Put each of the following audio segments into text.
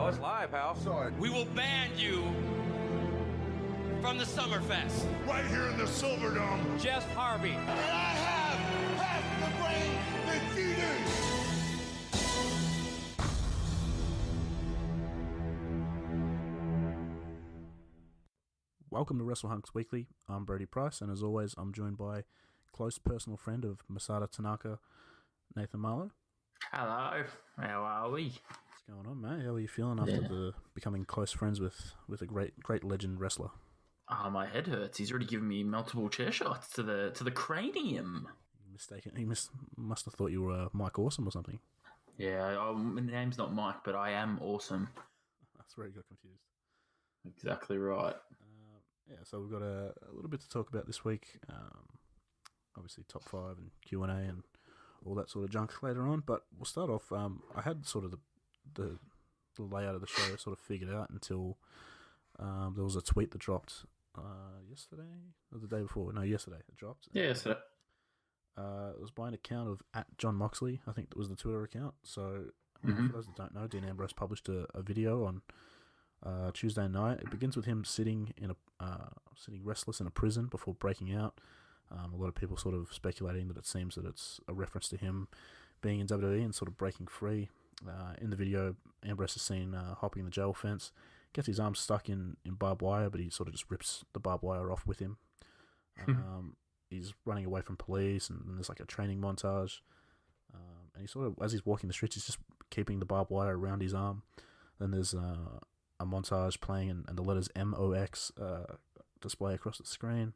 Oh, it's live, pal. Sorry. We will ban you from the Summerfest. Right here in the Silverdome. Jeff Harvey. And I have half the brain that you do. Welcome to Wrestle Hunks Weekly. I'm Brady Price, and as always, I'm joined by close personal friend of Masada Tanaka, Nathan Marlowe. Hello, how are we? What's going on, mate? How are you feeling after becoming close friends with a great legend wrestler? Oh, my head hurts. He's already given me multiple chair shots to the cranium. You mistaken? He must have thought you were Mike Awesome or something. Yeah, my name's not Mike, but I am awesome. That's where he got confused. Exactly right. So we've got a little bit to talk about this week. Obviously, top 5 and Q&A and all that sort of junk later on. But we'll start off. I had sort of the layout of the show sort of figured out until there was a tweet that dropped yesterday or the day before. No, yesterday it dropped. Yeah, yesterday. It was by an account of @Jon Moxley. I think that was the Twitter account. So for those that don't know, Dean Ambrose published a video on Tuesday night. It begins with him sitting restless in a prison before breaking out. A lot of people sort of speculating that it seems that it's a reference to him being in WWE and sort of breaking free. In the video, Ambrose is seen hopping the jail fence, gets his arm stuck in barbed wire, but he sort of just rips the barbed wire off with him. He's running away from police, and there's like a training montage. And he sort of, as he's walking the streets, he's just keeping the barbed wire around his arm. Then there's a montage playing, and the letters MOX display across the screen.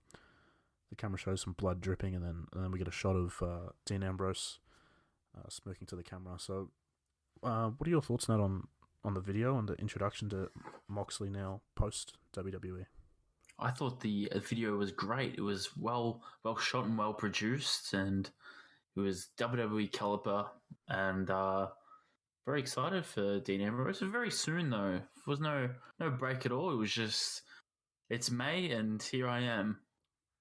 The camera shows some blood dripping, and then we get a shot of Dean Ambrose smirking to the camera. So, what are your thoughts, Nat, on the video and the introduction to Moxley now post WWE? I thought the video was great. It was well shot and well produced, and it was WWE caliber. And very excited for Dean Ambrose. It was very soon though. There was no break at all. It was just it's May, and here I am.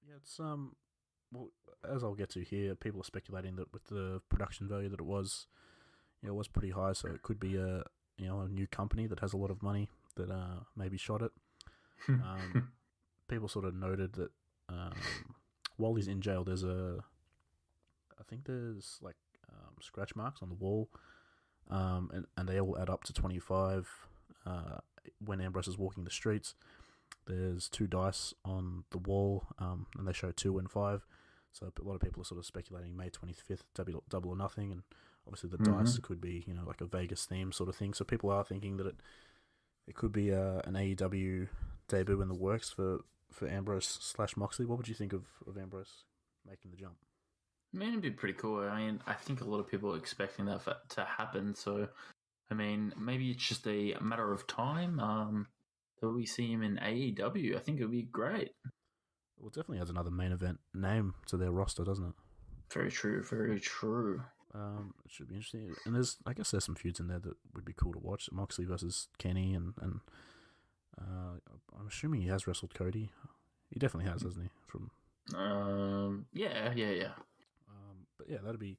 Yeah, it's well, as I'll get to here, people are speculating that with the production value that it was pretty high, so it could be a new company that has a lot of money that maybe shot it. People sort of noted that while he's in jail, there's like scratch marks on the wall, and they all add up to 25 when Ambrose is walking the streets. There's 2 dice on the wall, and they show 2 and 5. So a lot of people are sort of speculating May 25th, double or nothing, and obviously the dice could be, like a Vegas theme sort of thing. So people are thinking that it could be an AEW debut in the works for Ambrose / Moxley. What would you think of Ambrose making the jump? I mean, it'd be pretty cool. I mean, I think a lot of people are expecting that to happen. So, I mean, maybe it's just a matter of time. That we see him in AEW. I think it would be great. Well, it definitely adds another main event name to their roster, doesn't it? Very true, very true. It should be interesting. And I guess there's some feuds in there that would be cool to watch. Moxley versus Kenny, and I'm assuming he has wrestled Cody. He definitely has, hasn't he? Yeah. But yeah, that'd be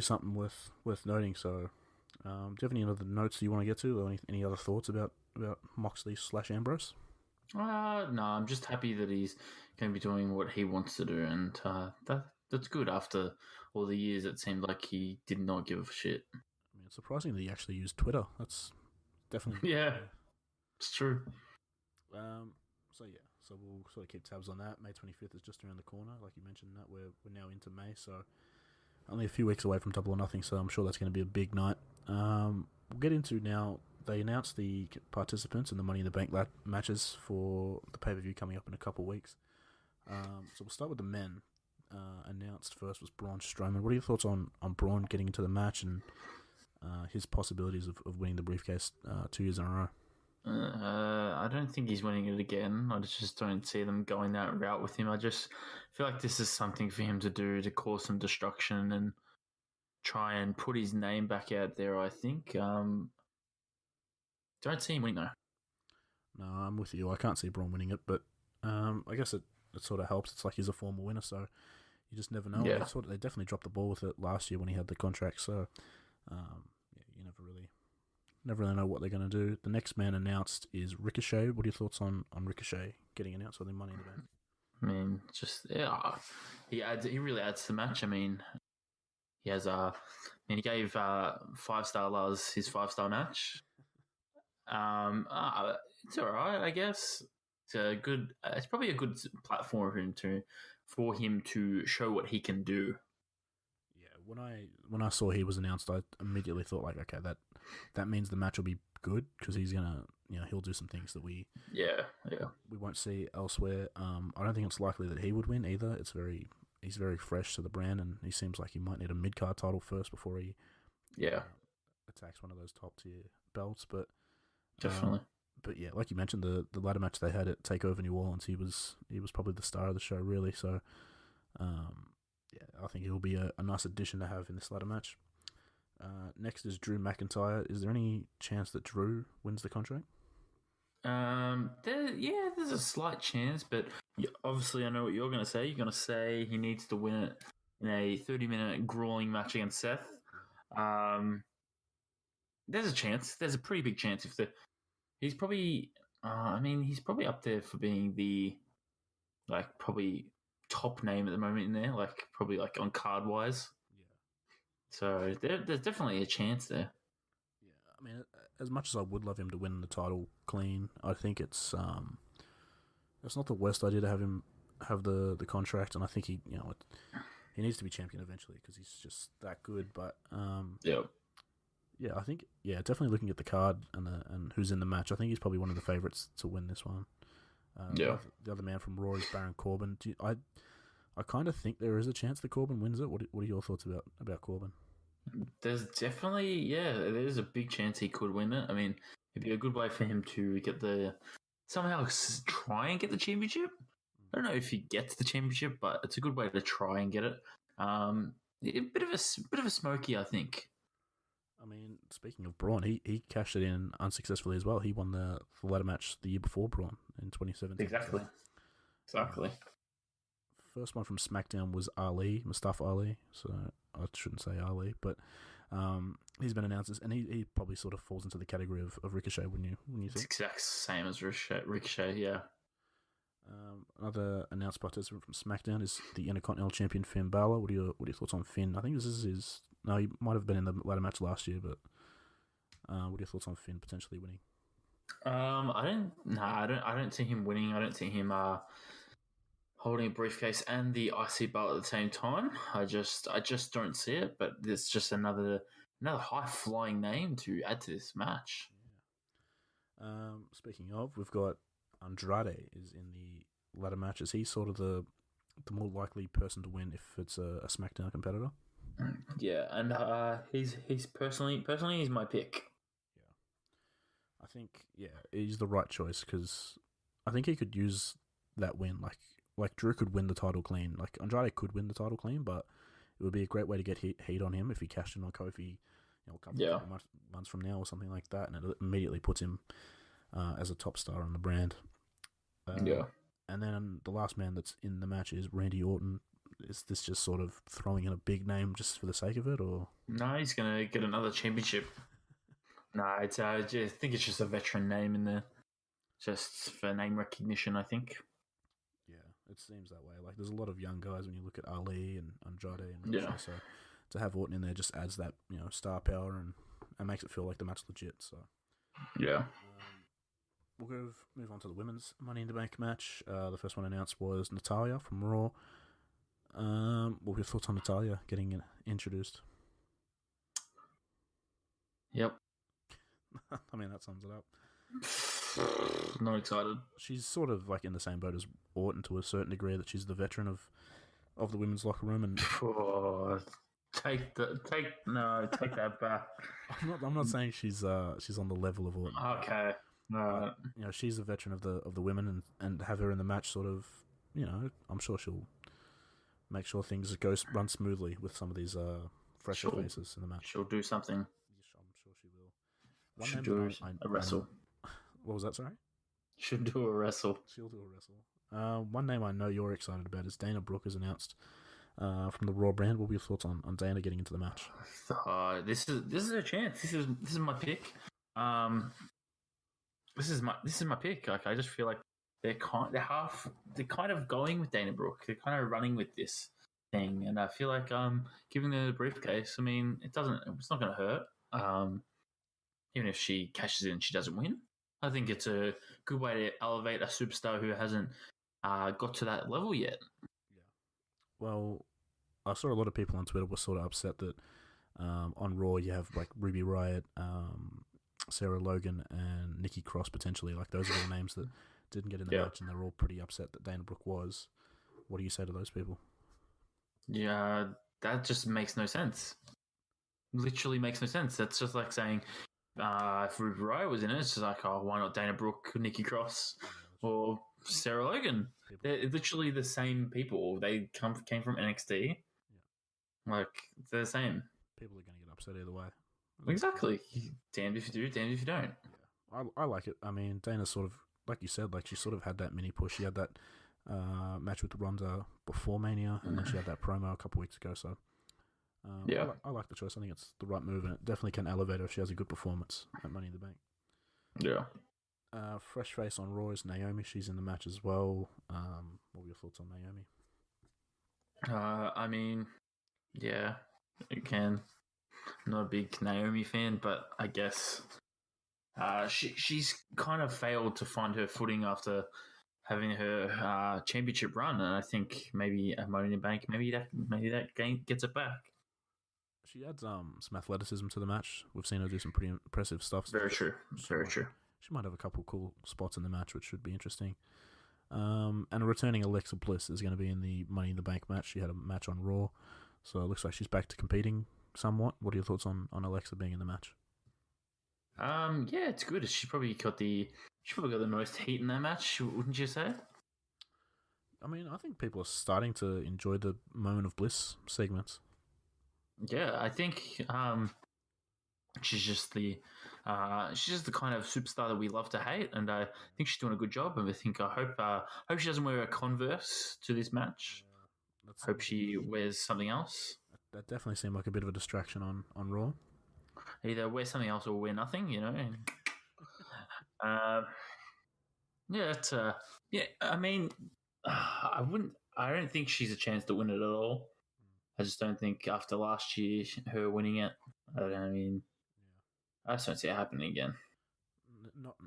something worth noting. So, do you have any other notes you want to get to, or any other thoughts about Moxley / Ambrose? No, I'm just happy that he's going to be doing what he wants to do, and that's good. After all the years, it seemed like he did not give a shit. I mean, it's surprising that he actually used Twitter. That's definitely it's true. So we'll sort of keep tabs on that. May 25th is just around the corner, like you mentioned. That we're now into May, so only a few weeks away from Double or Nothing. So I'm sure that's going to be a big night. We'll get into now. They announced the participants in the Money in the Bank matches for the pay-per-view coming up in a couple of weeks. So we'll start with the men. Announced first was Braun Strowman. What are your thoughts on Braun getting into the match and his possibilities of winning the briefcase 2 years in a row? I don't think he's winning it again. I just don't see them going that route with him. I just feel like this is something for him to do to cause some destruction and try and put his name back out there, I think. Don't see him winning, though. No, I'm with you. I can't see Braun winning it, but I guess it sort of helps. It's like he's a former winner, so you just never know. Yeah. They definitely dropped the ball with it last year when he had the contract, so you never really never really know what they're going to do. The next man announced is Ricochet. What are your thoughts on Ricochet getting announced with the Money in the Bank? I mean, he really adds to the match. I mean, he has he gave 5-star Lars his 5-star match. It's all right, I guess. It's probably a good platform for him to show what he can do. Yeah, when I saw he was announced, I immediately thought like, okay, that means the match will be good because he's gonna, he'll do some things that we won't see elsewhere. I don't think it's likely that he would win either. He's very fresh to the brand, and he seems like he might need a mid-card title first before he attacks one of those top tier belts. But definitely. But yeah, like you mentioned, the ladder match they had at Takeover New Orleans, he was probably the star of the show, really. So, I think he'll be a nice addition to have in this ladder match. Next is Drew McIntyre. Is there any chance that Drew wins the contract? There's a slight chance, but obviously I know what you're going to say. You're going to say he needs to win it in a 30-minute grueling match against Seth. There's a chance. There's a pretty big chance he's probably he's probably up there for being the probably top name at the moment in there, probably on card wise. Yeah. So there's definitely a chance there. Yeah, I mean, as much as I would love him to win the title clean, I think it's not the worst idea to have him have the contract, and I think he needs to be champion eventually because he's just that good. But yeah, I think definitely looking at the card and who's in the match, I think he's probably one of the favorites to win this one. The other man from Raw is Baron Corbin. I kind of think there is a chance that Corbin wins it. What are your thoughts about Corbin? There's definitely there's a big chance he could win it. I mean, it'd be a good way for him to somehow try and get the championship. I don't know if he gets the championship, but it's a good way to try and get it. A bit of a smoky, I think. I mean, speaking of Braun, he cashed it in unsuccessfully as well. He won the ladder match the year before Braun in 2017. Exactly. First one from SmackDown was Mustafa Ali. So I shouldn't say Ali, but he's been announced, and he probably sort of falls into the category of Ricochet, wouldn't you think? It's exact same as Ricochet, yeah. Another announced participant from SmackDown is the Intercontinental Champion Finn Balor. What are your thoughts on Finn? I think this is his. No, he might have been in the ladder match last year, but what are your thoughts on Finn potentially winning? I don't see him winning. I don't see him holding a briefcase and the IC belt at the same time. I just don't see it. But it's just another high flying name to add to this match. Yeah. Speaking of, we've got Andrade is in the ladder match. Is he sort of the more likely person to win if it's a SmackDown competitor? Yeah, and he's personally he's my pick. Yeah, I think he's the right choice because I think he could use that win. Like Drew could win the title clean. Like Andrade could win the title clean, but it would be a great way to get heat on him if he cashed in on Kofi, a couple of months from now or something like that, and it immediately puts him as a top star on the brand. And then the last man that's in the match is Randy Orton. Is this just sort of throwing in a big name just for the sake of it, or? No, he's going to get another championship. No, I think it's just a veteran name in there, just for name recognition, I think. Yeah, it seems that way. Like, there's a lot of young guys when you look at Ali and Andrade and Ricochet, so to have Orton in there just adds that, star power and makes it feel like the match legit, so. Yeah. We'll move on to the women's Money in the Bank match. The first one announced was Natalya from Raw. What were your thoughts on Natalya getting introduced? Yep. I mean, that sums it up. Not excited. She's sort of like in the same boat as Orton to a certain degree, that she's the veteran of the women's locker room. And take that back. I'm not saying she's on the level of Orton. Okay. No. She's a veteran of the women, and have her in the match sort of, I'm sure she'll make sure things run smoothly with some of these fresher faces in the match. She'll do something. I'm sure she will. She'll do a wrestle. What was that, sorry? She'll do a wrestle. She'll do a wrestle. One name I know you're excited about is Dana Brooke, is announced from the Raw brand. What were your thoughts on Dana getting into the match? This is a chance. This is my pick. Um, this is my pick. Like, I just feel like they're kind of going with Dana Brooke. They're kind of running with this thing, and I feel like giving her the briefcase. I mean, it's not going to hurt. Even if she cashes in, she doesn't win. I think it's a good way to elevate a superstar who hasn't got to that level yet. Yeah. Well, I saw a lot of people on Twitter were sort of upset that on Raw you have like Ruby Riott, Sarah Logan, and Nikki Cross potentially. Like those are all names that didn't get in the match, and they're all pretty upset that Dana Brooke was. What do you say to those people? Yeah, that just makes no sense. Literally makes no sense. That's just like saying if Ruby Riott was in it, it's just like, oh, why not Dana Brooke, Nikki Cross, or Sarah Logan? They're literally the same people. They came from NXT. Yeah. Like, they're the same. People are going to get upset either way. Exactly. Damned if you do, damned if you don't. Yeah. I like it. I mean, Dana sort of, like you said, like she sort of had that mini push. She had that match with Ronda before Mania, and then she had that promo a couple weeks ago, so... I like the choice. I think it's the right move, and it definitely can elevate her if she has a good performance at Money in the Bank. Yeah. Fresh face on Raw is Naomi. She's in the match as well. What were your thoughts on Naomi? I mean, yeah, you can. I'm not a big Naomi fan, but I guess she's kind of failed to find her footing after having her championship run, and I think maybe at Money in the Bank, maybe that game gets it back. She adds some athleticism to the match. We've seen her do some pretty impressive stuff. Very true. Very true. She might have a couple cool spots in the match, which should be interesting. And a returning Alexa Bliss is going to be in the Money in the Bank match. She had a match on Raw, so it looks like she's back to competing somewhat. What are your thoughts on Alexa being in the match? Yeah, it's good. She probably got the most heat in that match, wouldn't you say? I mean, I think people are starting to enjoy the Moment of Bliss segments. Yeah, I think she's just the kind of superstar that we love to hate, and I think she's doing a good job. And I hope she doesn't wear a Converse to this match. Hope she wears something else. That definitely seemed like a bit of a distraction on Raw. Either wear something else or wear nothing, you know. I mean, I don't think she's a chance to win it at all. I just don't think after last year, her winning it, I just don't see it happening again.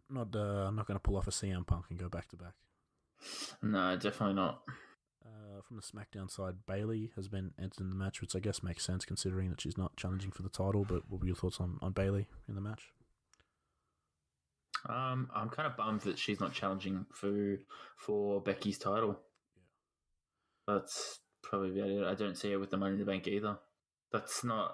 I'm not going to pull off a CM Punk and go back to back. No, definitely not. From the SmackDown side, Bayley has been entered in the match, which I guess makes sense considering that she's not challenging for the title. But what were your thoughts on Bayley in the match? I'm kind of bummed that she's not challenging for Becky's title. Yeah. That's probably about it. I don't see her with the Money in the Bank either. I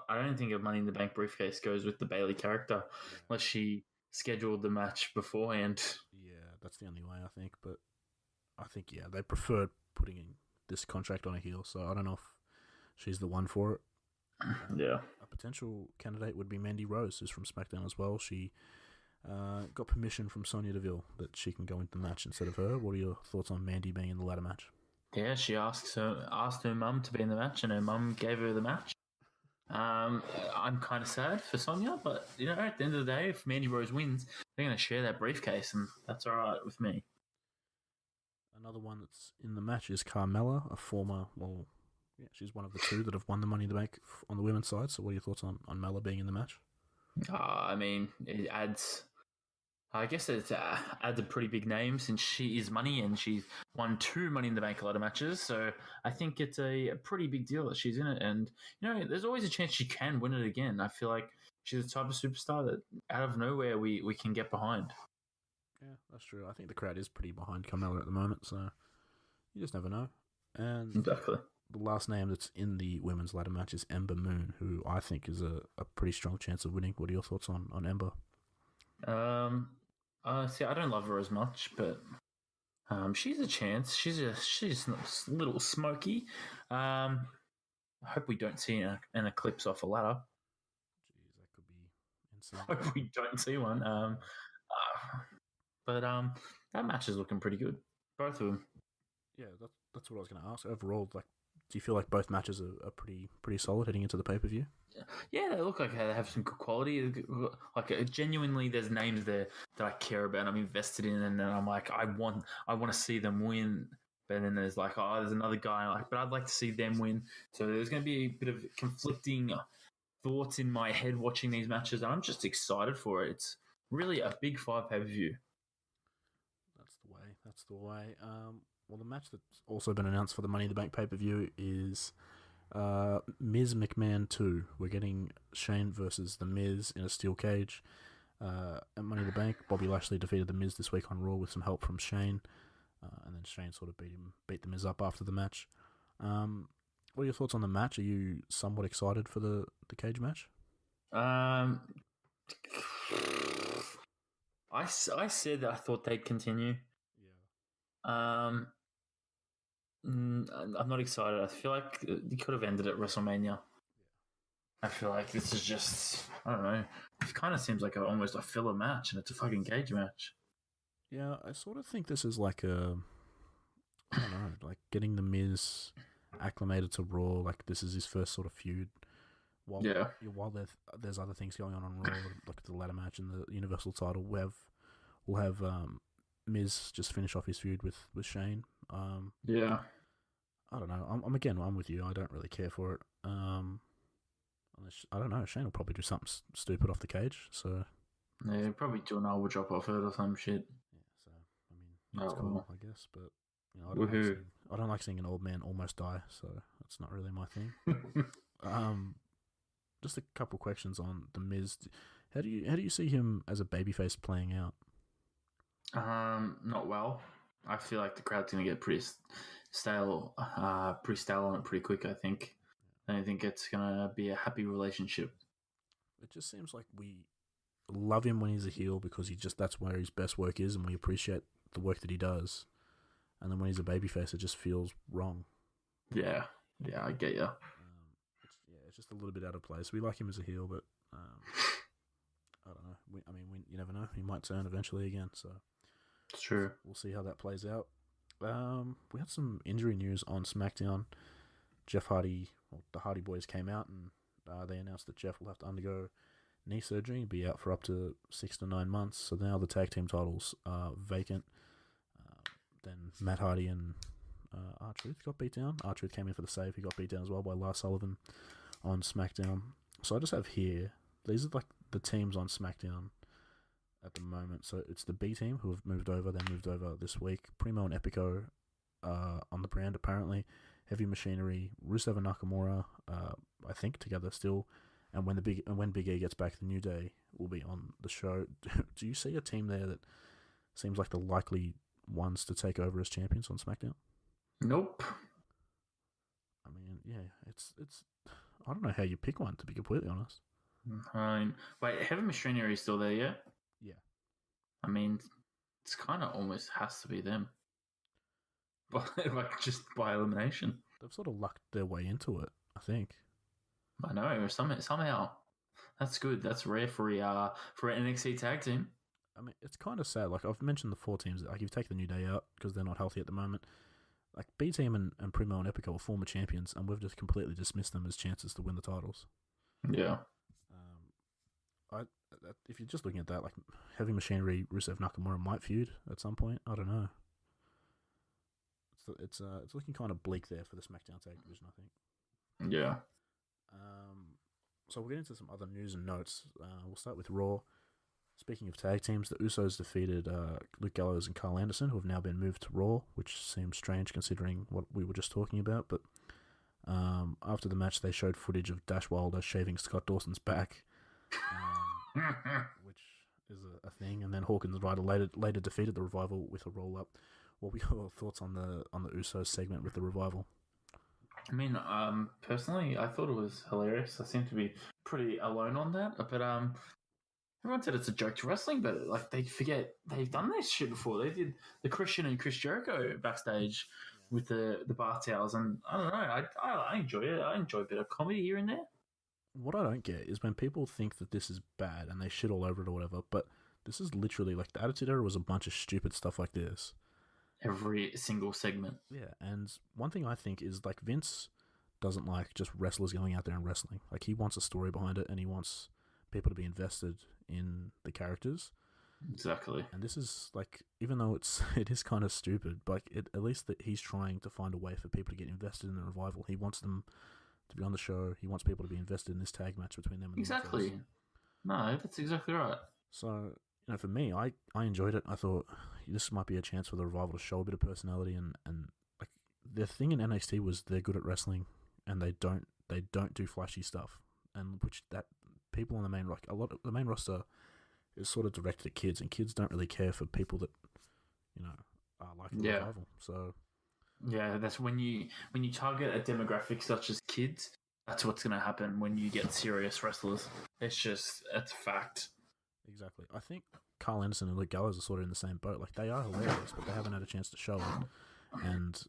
don't think a Money in the Bank briefcase goes with the Bayley character unless she scheduled the match beforehand. Yeah, that's the only way, I think. But I think, they preferred putting in this contract on a heel, so I don't know if she's the one for it. Yeah. A potential candidate would be Mandy Rose, who's from SmackDown as well. She got permission from Sonya Deville that she can go into the match instead of her. What are your thoughts on Mandy being in the ladder match? Yeah, she asked her mum to be in the match, and her mum gave her the match. I'm kind of sad for Sonya, but at the end of the day, if Mandy Rose wins, they're going to share that briefcase, and that's all right with me. Another one that's in the match is Carmella, she's one of the two that have won the Money in the Bank on the women's side. So what are your thoughts on Mella being in the match? It adds... I guess it adds a pretty big name since she is Money and she's won 2 Money in the Bank ladder matches. So I think it's a pretty big deal that she's in it. And, there's always a chance she can win it again. I feel like she's the type of superstar that out of nowhere we can get behind. Yeah, that's true. I think the crowd is pretty behind Carmella at the moment, so you just never know. And exactly. The last name that's in the women's ladder match is Ember Moon, who I think is a pretty strong chance of winning. What are your thoughts on Ember? I don't love her as much, but she's a chance. She's a little smoky. I hope we don't see an eclipse off a ladder. Jeez, that could be insane. I hope we don't see one. But that match is looking pretty good. Both of them. Yeah, that's what I was going to ask. Overall, do you feel like both matches are pretty solid heading into the pay-per-view? Yeah, they look like they have some good quality. Like genuinely, there's names there that I care about. I'm invested in, and then I'm like, I want to see them win. But then there's like, oh, there's another guy, like, but I'd like to see them win. So there's going to be a bit of conflicting thoughts in my head watching these matches, and I'm just excited for it. It's really a big 5 pay-per-view. That's the way. Well, the match that's also been announced for the Money in the Bank pay-per-view is Miz McMahon 2. We're getting Shane versus The Miz in a steel cage. At Money in the Bank, Bobby Lashley defeated The Miz this week on Raw with some help from Shane. And then Shane sort of beat The Miz up after the match. What are your thoughts on the match? Are you somewhat excited for the cage match? I said that I thought they'd continue. Yeah. I'm not excited. I feel like they could have ended at WrestleMania. Yeah. I feel like this is just, I don't know. It kind of seems like almost a filler match, and it's a fucking cage match. Yeah, I sort of think this is like I don't know, like getting The Miz acclimated to Raw. Like this is his first sort of feud. While there's other things going on Raw, like the ladder match and the Universal title. We'll have Miz just finish off his feud with Shane. Yeah. I don't know. I'm with you. I don't really care for it. I don't know. Shane will probably do something stupid off the cage. So yeah, probably do an elbow drop off it or some shit. Yeah. So I mean, that's cool, I guess. But you know, I don't like seeing an old man almost die. So that's not really my thing. Just a couple questions on The Miz. How do you see him as a babyface playing out? Not well. I feel like the crowd's going to get pretty stale on it pretty quick, I think. I don't think it's going to be a happy relationship. It just seems like we love him when he's a heel because that's where his best work is, and we appreciate the work that he does. And then when he's a babyface, it just feels wrong. Yeah, I get you. It's just a little bit out of place. We like him as a heel, but I don't know. You never know. He might turn eventually again, so... It's true. We'll see how that plays out. We had some injury news on SmackDown. Jeff Hardy, the Hardy Boys came out and they announced that Jeff will have to undergo knee surgery and be out for up to 6 to 9 months. So now the tag team titles are vacant. Then Matt Hardy and R-Truth got beat down. R-Truth came in for the save. He got beat down as well by Lars Sullivan on SmackDown. So I just have here, these are like the teams on SmackDown at the moment. So it's the B team who have moved over. They moved over this week. Primo and Epico on the brand apparently. Heavy Machinery, Rusev and Nakamura, I think together still. And when Big E gets back, the New Day will be on the show. Do you see a team there that seems like the likely ones to take over as champions on SmackDown? Nope. I mean, yeah, it's. I don't know how you pick one, to be completely honest. Wait, Heavy Machinery is still there yet? Yeah. I mean, it's kind of almost has to be them. Like, just by elimination. They've sort of lucked their way into it, I think. I know, somehow. That's good. That's rare for an NXT tag team. I mean, it's kind of sad. Like, I've mentioned the 4 teams. Like, you've taken the New Day out because they're not healthy at the moment. Like, B Team and Primo and Epico are former champions, and we've just completely dismissed them as chances to win the titles. Yeah. If you're just looking at that, like, Heavy Machinery, Rusev, Nakamura might feud at some point. I don't know. It's looking kind of bleak there for the SmackDown Tag Division, I think. Yeah. So we'll get into some other news and notes. We'll start with Raw. Speaking of tag teams, the Usos defeated Luke Gallows and Carl Anderson, who have now been moved to Raw, which seems strange considering what we were just talking about. But after the match, they showed footage of Dash Wilder shaving Scott Dawson's back, which is a thing. And then Hawkins and Ryder later defeated the Revival with a roll-up. What were your thoughts on the Usos segment with the Revival? I mean, personally, I thought it was hilarious. I seem to be pretty alone on that, but everyone said it's a joke to wrestling, but like they forget they've done this shit before. They did the Christian and Chris Jericho backstage with the bath towels, and I don't know. I enjoy it. I enjoy a bit of comedy here and there. What I don't get is when people think that this is bad and they shit all over it or whatever, but this is literally like the Attitude Era was a bunch of stupid stuff like this. Every single segment. Yeah, and one thing I think is like Vince doesn't like just wrestlers going out there and wrestling. Like, he wants a story behind it, and he wants people to be invested in the characters. Exactly. And this is like, even though it is kind of stupid, but at least that he's trying to find a way for people to get invested in the revival. He wants them to be on the show. He wants people to be invested in this tag match between them and exactly. themselves. No, that's exactly right. So, for me, I enjoyed it. I thought this might be a chance for the revival to show a bit of personality, and like, the thing in NXT was they're good at wrestling, and they don't do flashy stuff, and which that people on the main the main roster is sort of directed at kids, and kids don't really care for people that are like the revival. So yeah, that's when you target a demographic such as kids. That's what's going to happen when you get serious wrestlers. It's a fact. Exactly. I think Carl Anderson and Luke Gallows are sort of in the same boat. Like, they are hilarious, but they haven't had a chance to show it, and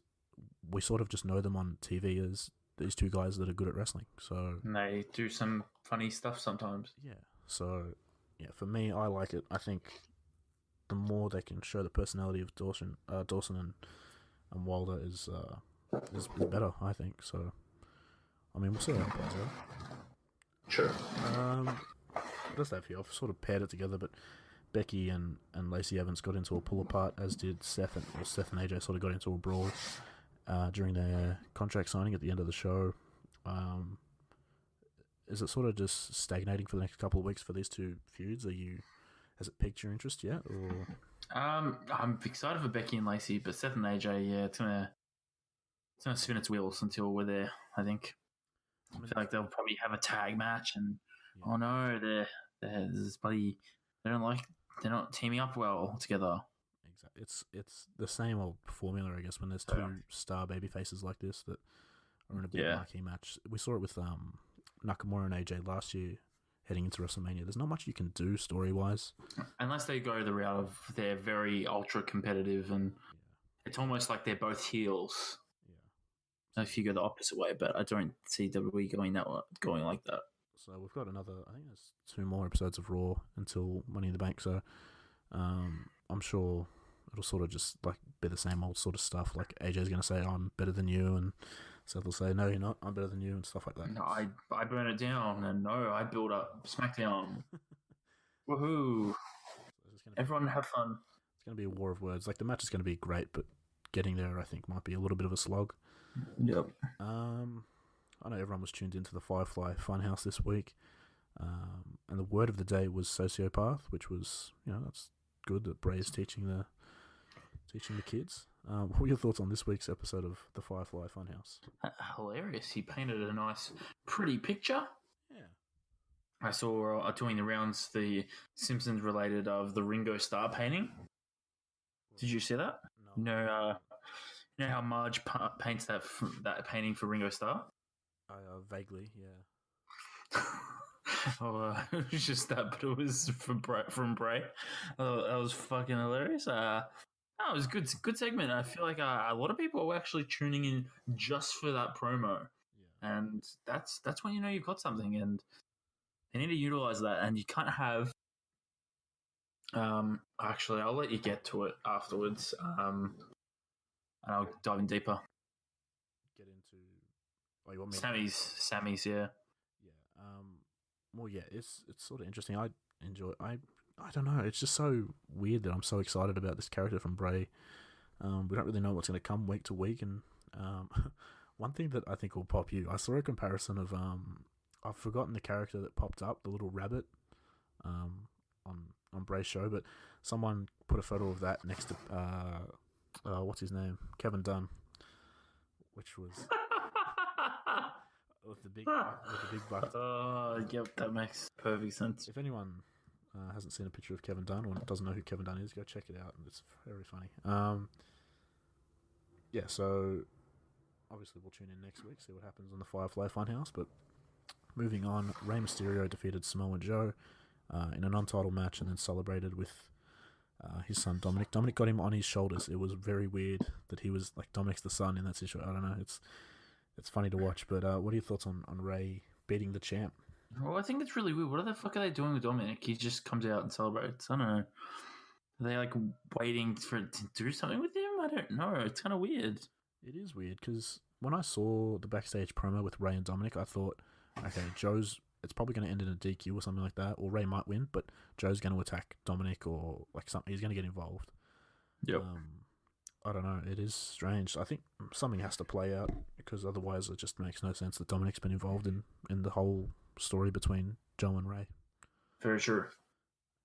we sort of just know them on TV as these two guys that are good at wrestling. So, and they do some funny stuff sometimes. Yeah. So, yeah, for me, I like it. I think the more they can show the personality of Dawson and Wilder is better, I think. So, I mean, we'll see how it plays out. Sure. What does that feel? I've sort of paired it together, but Becky and Lacey Evans got into a pull apart, as did Seth and AJ sort of got into a brawl during their contract signing at the end of the show. Is it sort of just stagnating for the next couple of weeks for these two feuds? Has it piqued your interest yet? Or I'm excited for Becky and Lacey, but Seth and AJ, yeah, it's gonna spin its wheels until we're there. I think. I feel like they'll probably have a tag match, and oh no, they're not teaming up well together. Exactly, it's the same old formula, I guess. When there's two star baby faces like this that are in a big marquee match, we saw it with Nakamura and AJ last year, heading into WrestleMania. There's not much you can do story wise, unless they go the route of they're very ultra competitive, and it's almost like they're both heels. If you go the opposite way, but I don't see WWE going like that. So we've got I think there's 2 more episodes of Raw until Money in the Bank, so I'm sure it'll sort of just like be the same old sort of stuff. Like, AJ's going to say, I'm better than you, and Seth will say, no, you're not, I'm better than you, and stuff like that. No, I burn it down, and no, I build up SmackDown. Woohoo! Everyone have fun. It's going to be a war of words. Like, the match is going to be great, but getting there, I think, might be a little bit of a slog. Yep. I know everyone was tuned into the Firefly Funhouse this week, and the word of the day was sociopath, which was, that's good that Bray's teaching the kids. What were your thoughts on this week's episode of the Firefly Funhouse? Hilarious. He painted a nice, pretty picture. Yeah. I saw doing the rounds the Simpsons related of the Ringo Starr painting. Did you see that? No. You know how Marge paints that painting for Ringo Starr? Vaguely, yeah. It was just that, but it was from Bray. That was fucking hilarious. It was a good segment. I feel like a lot of people are actually tuning in just for that promo, and that's when you know you've got something, and they need to utilize that. And you can't have. Actually, I'll let you get to it afterwards. And I'll dive in deeper. Get into. Oh, you want me? Sammy's, yeah. Yeah. Well, yeah. It's sort of interesting. I enjoy. I don't know. It's just so weird that I'm so excited about this character from Bray. We don't really know what's going to come week to week, and one thing that I think will pop you. I saw a comparison of I've forgotten the character that popped up, the little rabbit, on Bray's show, but someone put a photo of that next to what's his name, Kevin Dunn, which was with the big butt. Oh, yep, that makes perfect sense. If anyone hasn't seen a picture of Kevin Dunn or doesn't know who Kevin Dunn is, go check it out. It's very funny. Yeah, so obviously we'll tune in next week, see what happens on the Firefly Funhouse. But moving on, Rey Mysterio defeated Samoa Joe in a non-title match and then celebrated with his son Dominic. Dominic got him on his shoulders. It was very weird that he was like Dominic's the son in that situation. I don't know. It's funny to watch. But what are your thoughts on Rey beating the champ? Well, I think it's really weird. What the fuck are they doing with Dominic? He just comes out and celebrates. I don't know. Are they like waiting for it to do something with him? I don't know. It's kind of weird. It is weird because when I saw the backstage promo with Ray and Dominic, I thought, okay, it's probably going to end in a DQ or something like that, or Ray might win, but Joe's going to attack Dominic or like something. He's going to get involved. Yep. I don't know. It is strange. I think something has to play out because otherwise it just makes no sense that Dominic's been involved in the whole story between Joe and Ray. Very true.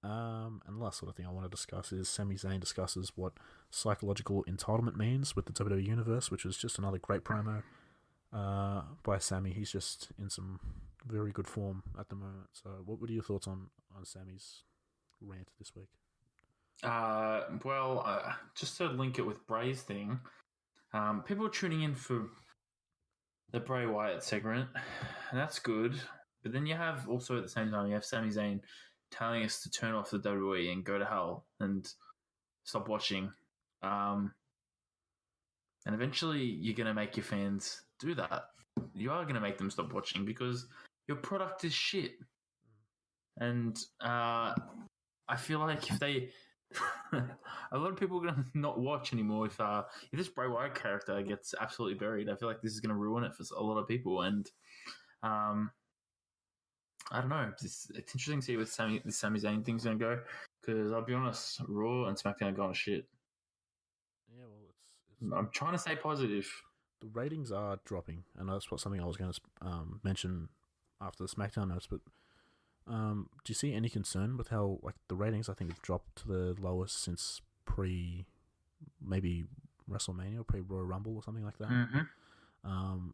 And the last sort of thing I want to discuss is Sami Zayn discusses what psychological entitlement means with the WWE Universe, which is just another great promo by Sami. He's just in some very good form at the moment. So what are your thoughts on Sami's rant this week? Just to link it with Bray's thing, people are tuning in for the Bray Wyatt segment, and that's good. But then you have also at the same time, you have Sami Zayn telling us to turn off the WWE and go to hell and stop watching. And eventually you're going to make your fans do that. You are going to make them stop watching because your product is shit. And I feel like if they... a lot of people are going to not watch anymore if this Bray Wyatt character gets absolutely buried. I feel like this is going to ruin it for a lot of people. And I don't know. It's interesting to see where the Sami Zayn thing's going to go because I'll be honest, Raw and SmackDown are going to shit. Yeah, well, I'm trying to stay positive. The ratings are dropping, and that's something I was going to mention after the SmackDown notes. But do you see any concern with how the ratings? I think have dropped to the lowest since maybe WrestleMania or Royal Rumble or something like that. Mm-hmm.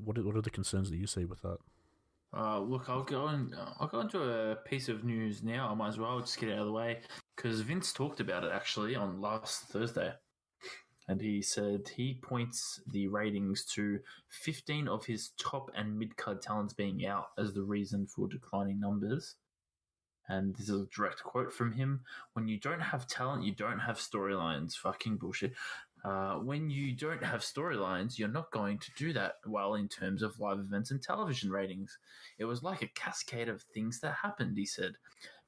What are the concerns that you see with that? Look, I'll go into a piece of news now. I might as well just get it out of the way because Vince talked about it actually on last Thursday, and he said he points the ratings to 15 of his top and mid-card talents being out as the reason for declining numbers. And this is a direct quote from him: "When you don't have talent, you don't have storylines." Fucking bullshit. When you don't have storylines, you're not going to do that well in terms of live events and television ratings. It was like a cascade of things that happened, he said.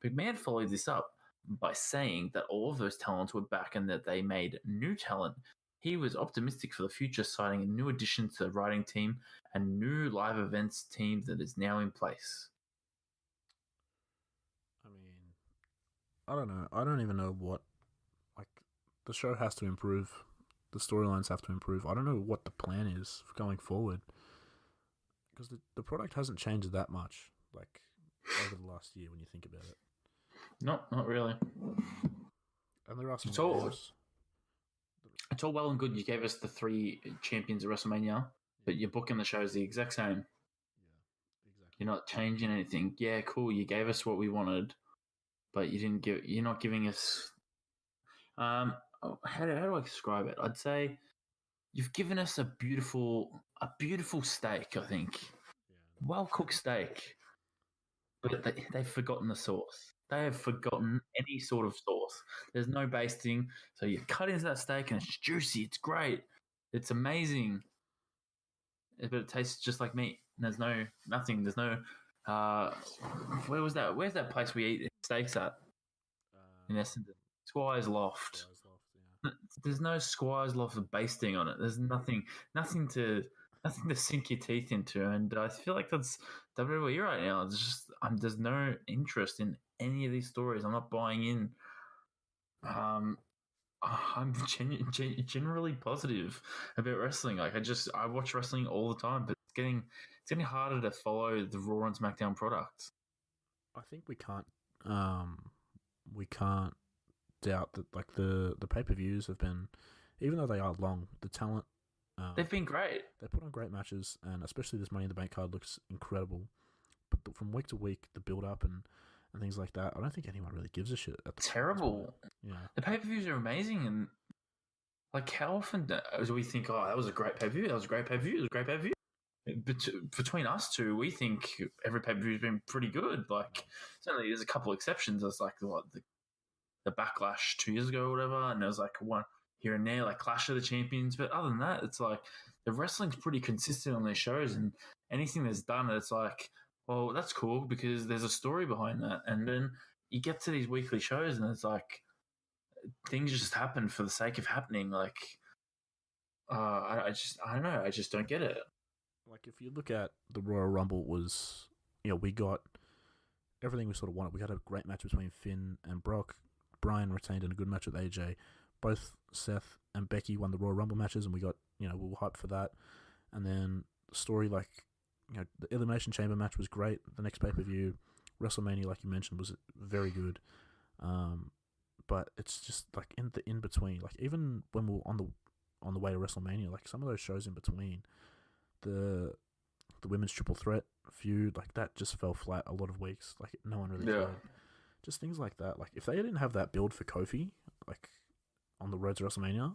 McMahon followed this up by saying that all of those talents were back and that they made new talent. He was optimistic for the future, citing a new addition to the writing team and new live events team that is now in place. I mean, I don't know. I don't even know what... the show has to improve. The storylines have to improve. I don't know what the plan is for going forward. Because the product hasn't changed that much, over the last year when you think about it. Not really. And there are some... It's all well and good. You gave us the 3 champions of WrestleMania, but you're booking the shows the exact same. Yeah, exactly. You're not changing anything. Yeah, cool. You gave us what we wanted, but you're not giving us... how do I describe it? I'd say you've given us a beautiful steak, I think. Yeah. Well-cooked steak. But they've forgotten the sauce. They have forgotten any sort of sauce. There's no basting. So you cut into that steak and it's juicy. It's great. It's amazing. But it tastes just like meat. There's nothing. There's no... where was that? Where's that place we eat steaks at? In Essendon. Squire's Loft. Yeah. There's no Squire's Loft of basting on it. There's nothing to sink your teeth into, and I feel like that's WWE right now. It's just there's no interest in any of these stories. I'm not buying in. I'm generally positive about wrestling. I watch wrestling all the time, but it's getting harder to follow the Raw and SmackDown product. I think we can't doubt that the pay-per-views have been, even though they are long, the talent they've been great. They put on great matches, and especially this Money in the Bank card looks incredible. But from week to week, the build-up and things like that, I don't think anyone really gives a shit. Terrible. Yeah. The pay-per-views are amazing, and how often do we think, oh, that was a great pay-per-view, that was a great pay-per-view, it was a great pay-per-view? Between us two, we think every pay-per-view has been pretty good. Certainly there's a couple exceptions. There's the Backlash 2 years ago or whatever, and there was one here and there, Clash of the Champions. But other than that, it's the wrestling's pretty consistent on their shows, and anything that's done, it's well, that's cool because there's a story behind that. And then you get to these weekly shows, and it's things just happen for the sake of happening. I don't know. I just don't get it. Like, if you look at the Royal Rumble, was, we got everything we sort of wanted. We had a great match between Finn and Brock. Bryan retained in a good match with AJ. Both Seth and Becky won the Royal Rumble matches, and we got, we were hyped for that. And then the story, like, the Elimination Chamber match was great. The next pay-per-view, WrestleMania, like you mentioned, was very good. But it's just like in the in between. Like, even when we were on the way to WrestleMania, like some of those shows in between, the women's triple threat feud, like that just fell flat a lot of weeks. Like, no one really cared. Just things like that. Like, if they didn't have that build for Kofi, like on the road to WrestleMania,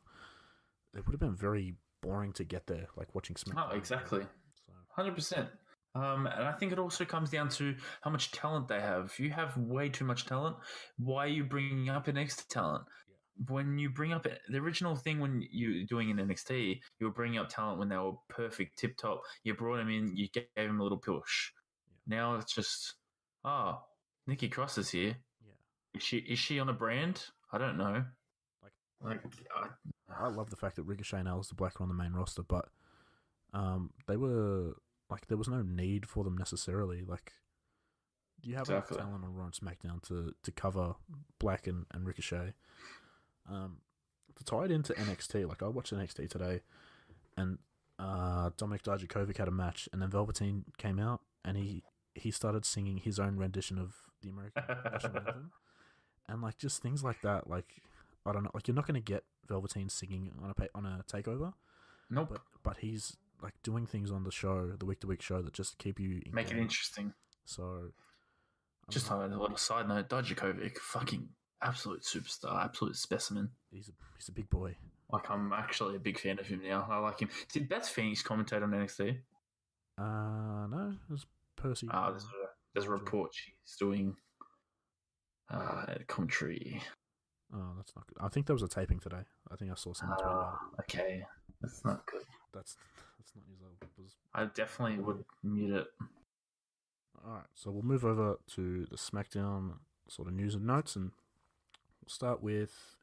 it would have been very boring to get there. Like watching SmackDown. Oh, exactly. 100%. And I think it also comes down to how much talent they have. If you have way too much talent, why are you bringing up NXT talent? When you bring up the original thing when you're doing in NXT, you were bringing up talent when they were perfect, tip top. You brought them in, you gave them a little push. Now it's just, Nikki Cross is here. Yeah, is she on a brand? I don't know. I love the fact that Ricochet and Aleister Black are on the main roster, but they were like, there was no need for them necessarily. Like, do you have enough talent on Raw and SmackDown to cover Black and Ricochet? To tie it into NXT, like I watched NXT today, and Dominik Dijakovic had a match, and then Velveteen came out, and he started singing his own rendition of the American national anthem, and like just things like that. Like, I don't know, like you're not going to get Velveteen singing on a takeover. Nope. But he's like doing things on the show, the week-to-week show, that just keep you engaged. Make it interesting. So, just on a little side note, Dijakovic, fucking absolute superstar, absolute specimen. He's a big boy. Like, I'm actually a big fan of him now. I like him. Did Beth Phoenix commentate on NXT? No, it was Percy. There's a report she's doing commentary. Oh, that's not good. I think there was a taping today. I think I saw someone tweet about it. Okay, that's not good. That's not news. I definitely would mute it. Alright, so we'll move over to the SmackDown sort of news and notes, and we'll start with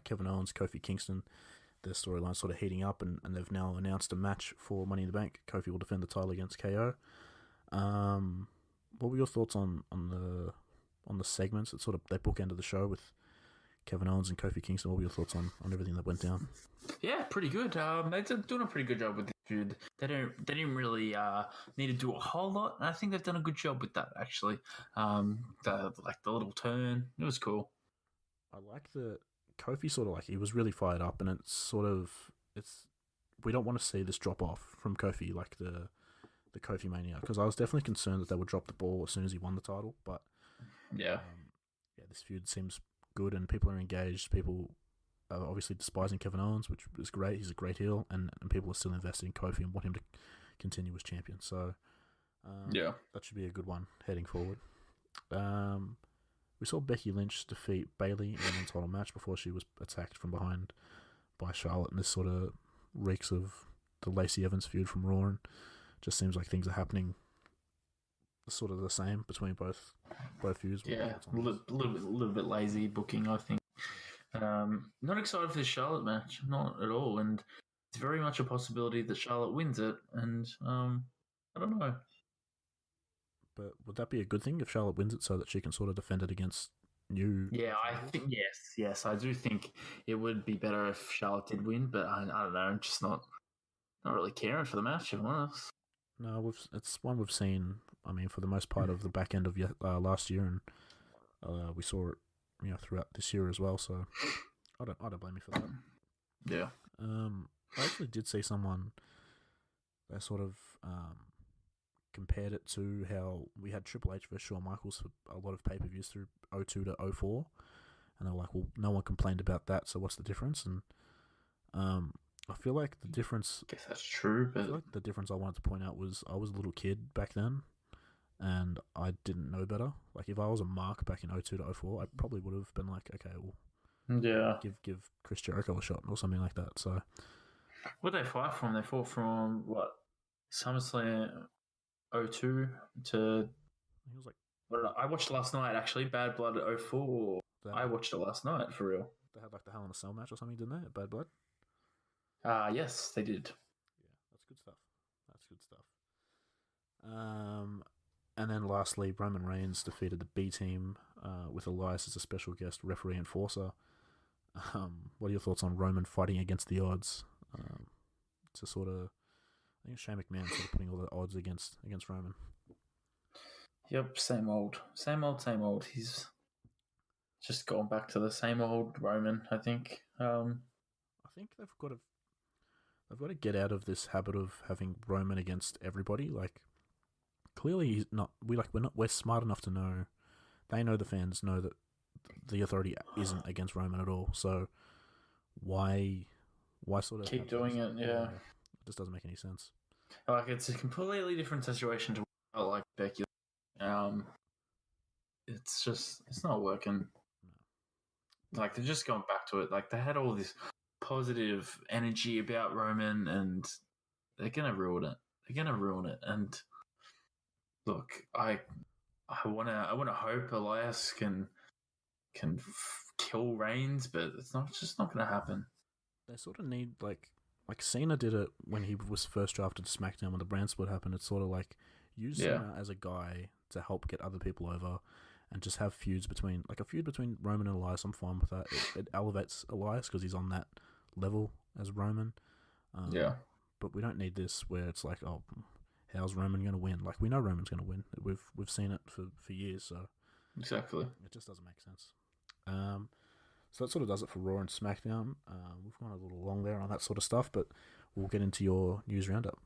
Kevin Owens, Kofi Kingston. Their storyline sort of heating up, and they've now announced a match for Money in the Bank. Kofi will defend the title against KO. What were your thoughts on the segments that sort of they bookended the show with Kevin Owens and Kofi Kingston? What were your thoughts on everything that went down? Yeah, pretty good. They're doing a pretty good job with this feud. They didn't really need to do a whole lot, and I think they've done a good job with that actually. The little turn, it was cool. I like the Kofi sort of like, he was really fired up, and we don't want to see this drop off from Kofi, like the Kofi Mania, because I was definitely concerned that they would drop the ball as soon as he won the title, but this feud seems good and people are engaged. People are obviously despising Kevin Owens, which is great. He's a great heel, and people are still invested in Kofi and want him to continue as champion. So that should be a good one heading forward. We saw Becky Lynch defeat Bayley in a non-title match before she was attacked from behind by Charlotte, and this sort of reeks of the Lacey Evans feud from Raw, and just seems like things are happening sort of the same between both feuds. Yeah, a little bit lazy booking, I think. Not excited for the Charlotte match, not at all, and it's very much a possibility that Charlotte wins it, and I don't know. But would that be a good thing if Charlotte wins it so that she can sort of defend it against new? Yeah, I think yes, I do think it would be better if Charlotte did win, but I don't know, I'm just not really caring for the match, if I'm honest. No, it's one we've seen. I mean, for the most part of the back end of last year, and we saw it, throughout this year as well. So I don't blame you for that. Yeah. I actually did see someone that sort of compared it to how we had Triple H versus Shawn Michaels for a lot of pay-per-views through 02 to 04, and they were like, well, no one complained about that, so what's the difference? And I feel like the difference... I guess that's true, but... I feel like the difference I wanted to point out was I was a little kid back then, and I didn't know better. Like, if I was a mark back in 02 to 04, I probably would have been like, okay, well, give Chris Jericho a shot or something like that. So, what did they fight from? They fought from, what, SummerSlam 02 to... He was like... I watched it last night, actually. Bad Blood 04. I watched it last night, for real. They had like the Hell in a Cell match or something, didn't they? At Bad Blood? Yes, they did. Yeah, that's good stuff. And then lastly, Roman Reigns defeated the B Team with Elias as a special guest referee enforcer. What are your thoughts on Roman fighting against the odds? To sort of, I think Shane McMahon sort of putting all the odds against Roman. Yep, same old. He's just gone back to the same old Roman, I think. I think they've got to get out of this habit of having Roman against everybody. Like, clearly he's not. We're smart enough to know. They know, the fans know that the Authority isn't against Roman at all. So why sort of keep doing it? Yeah, it just doesn't make any sense. Like, it's a completely different situation to like Becky. It's not working. No. Like, they're just going back to it. Like, they had all this positive energy about Roman, and they're gonna ruin it. And look, I wanna hope Elias can kill Reigns, but it's just not gonna happen. They sort of need like Cena did it when he was first drafted to SmackDown when the brand split happened. It's sort of like use Cena as a guy to help get other people over, and just have feuds between Roman and Elias. I'm fine with that. It elevates Elias because he's on that level as Roman. But we don't need this where it's like, oh, how's Roman going to win? Like, we know Roman's going to win. We've seen it for years. So exactly, it just doesn't make sense. So that sort of does it for Raw and SmackDown. We've gone a little long there on that sort of stuff, but we'll get into your news roundup.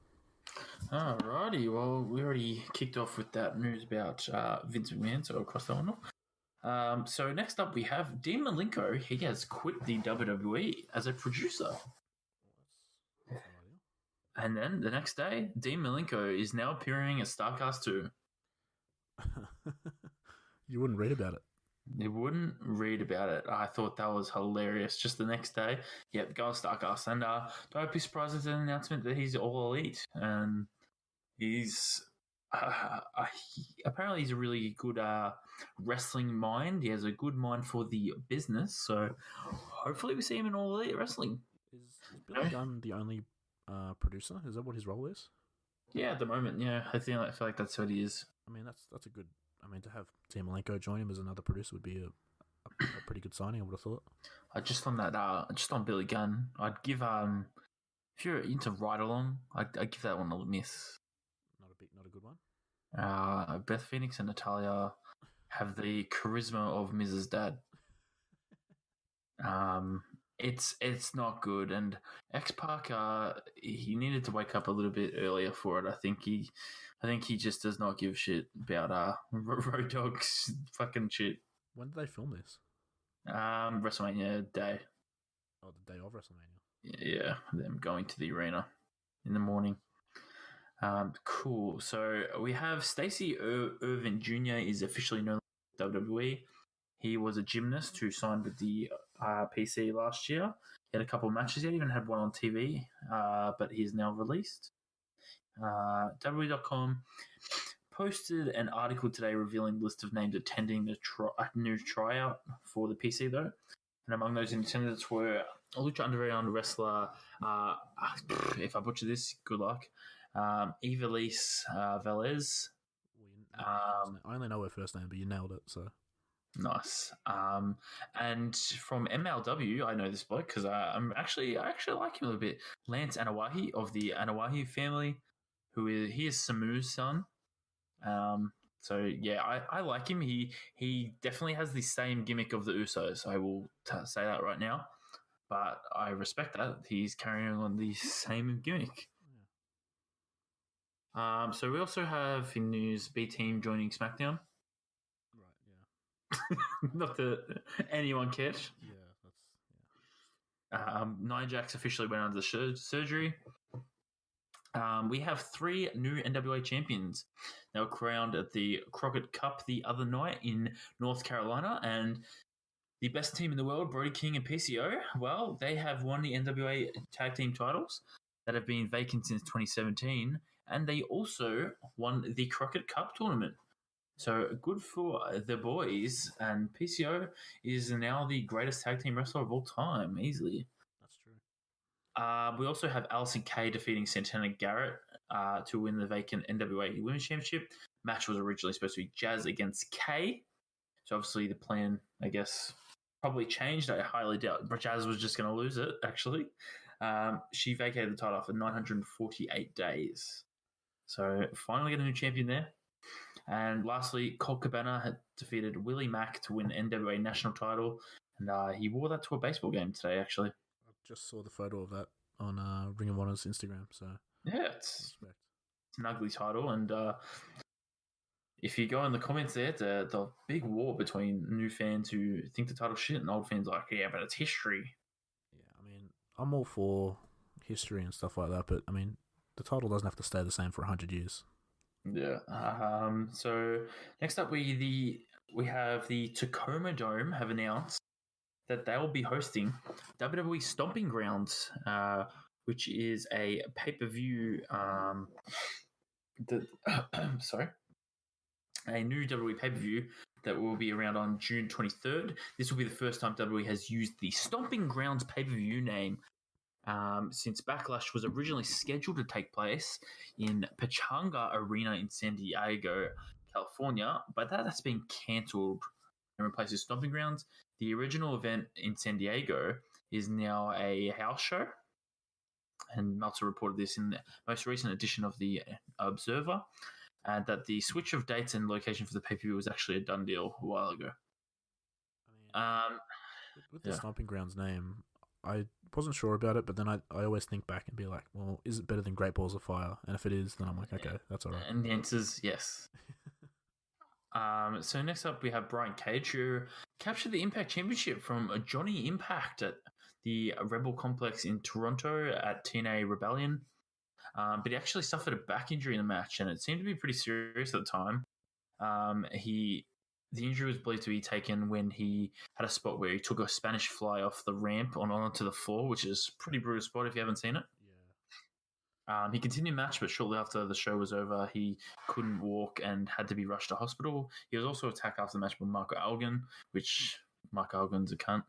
Alrighty, well, we already kicked off with that news about Vince McMahon, so across the line. So next up we have Dean Malenko. He has quit the WWE as a producer. And then the next day, Dean Malenko is now appearing at StarCast 2. You wouldn't read about it. You wouldn't read about it. I thought that was hilarious. Just the next day, yep, go to StarCast. And don't be surprised at an announcement that he's all elite. And he's apparently he's a really good wrestling mind. He has a good mind for the business. So hopefully we see him in all elite wrestling. Is Billy Gunn the only producer? Is that what his role is? Yeah, at the moment, yeah. I feel like that's what he is. I mean, that's a good. I mean, to have Dean Malenko join him as another producer would be a pretty good signing, I would have thought. Just on Billy Gunn, I'd give if you're into Ride Along, I'd give that one a miss. Not a good one. Beth Phoenix and Natalia have the charisma of Mrs. Dad. It's not good, and X-Pac, he needed to wake up a little bit earlier for it. I think he just does not give a shit about Road Dogg's fucking shit. When did they film this? WrestleMania day. Oh, the day of WrestleMania. Yeah, them going to the arena in the morning. Cool. So we have Stacey Irvin Jr. is officially no longer WWE. He was a gymnast who signed with the PC last year. He had a couple of matches. He even had one on TV, but he's now released. WWE.com posted an article today revealing the list of names attending the new tryout for the PC, though. And among those in attendance were Lucha Underground wrestler, if I butcher this, good luck, Ivelisse Velez. I only know her first name, but you nailed it, so... Nice. And from MLW, I know this bloke because I actually like him a little bit. Lance Anoa'i of the Anoa'i family, he is Samu's son. So yeah, I like him. He definitely has the same gimmick of the Usos. I will say that right now, but I respect that he's carrying on the same gimmick. Yeah. So we also have in news B Team joining SmackDown. Not that anyone cares. Nia Jax officially went under surgery. We have 3 new NWA champions. They were crowned at the Crockett Cup the other night in North Carolina, and the best team in the world, Brody King and PCO, well, they have won the NWA tag team titles that have been vacant since 2017, and they also won the Crockett Cup tournament. So good for the boys, and PCO is now the greatest tag team wrestler of all time, easily. That's true. We also have Alison Kay defeating Santana Garrett to win the vacant NWA Women's Championship. Match was originally supposed to be Jazz against Kay. So obviously the plan, I guess, probably changed. I highly doubt Jazz was just going to lose it, actually. She vacated the title after 948 days. So finally get a new champion there. And lastly, Colt Cabana had defeated Willie Mack to win NWA national title. And he wore that to a baseball game today, actually. I just saw the photo of that on Ring of Honor's Instagram. So yeah, it's an ugly title. And if you go in the comments there, the big war between new fans who think the title's shit and old fans like, yeah, but it's history. Yeah, I mean, I'm all for history and stuff like that, but I mean, the title doesn't have to stay the same for 100 years. Yeah. So next up, we have the Tacoma Dome have announced that they will be hosting WWE Stomping Grounds, which is a pay-per-view. A new WWE pay-per-view that will be around on June 23rd. This will be the first time WWE has used the Stomping Grounds pay-per-view name since Backlash was originally scheduled to take place in Pechanga Arena in San Diego, California, but that's been cancelled and replaced with Stomping Grounds. The original event in San Diego is now a house show, and Meltzer reported this in the most recent edition of the Observer, and that the switch of dates and location for the pay-per-view was actually a done deal a while ago. I mean, with the Stomping Grounds name, I wasn't sure about it, but then I always think back and be like, well, is it better than Great Balls of Fire? And if it is, then I'm like, okay, that's all right. And the answer is yes. So next up, we have Brian Cage, who captured the Impact Championship from Johnny Impact at the Rebel Complex in Toronto at TNA Rebellion. But he actually suffered a back injury in the match, and it seemed to be pretty serious at the time. The injury was believed to be taken when he had a spot where he took a Spanish fly off the ramp onto the floor, which is a pretty brutal spot if you haven't seen it. Yeah. He continued match, but shortly after the show was over, he couldn't walk and had to be rushed to hospital. He was also attacked after the match by Marco Algan, which Marco Algan's a cunt.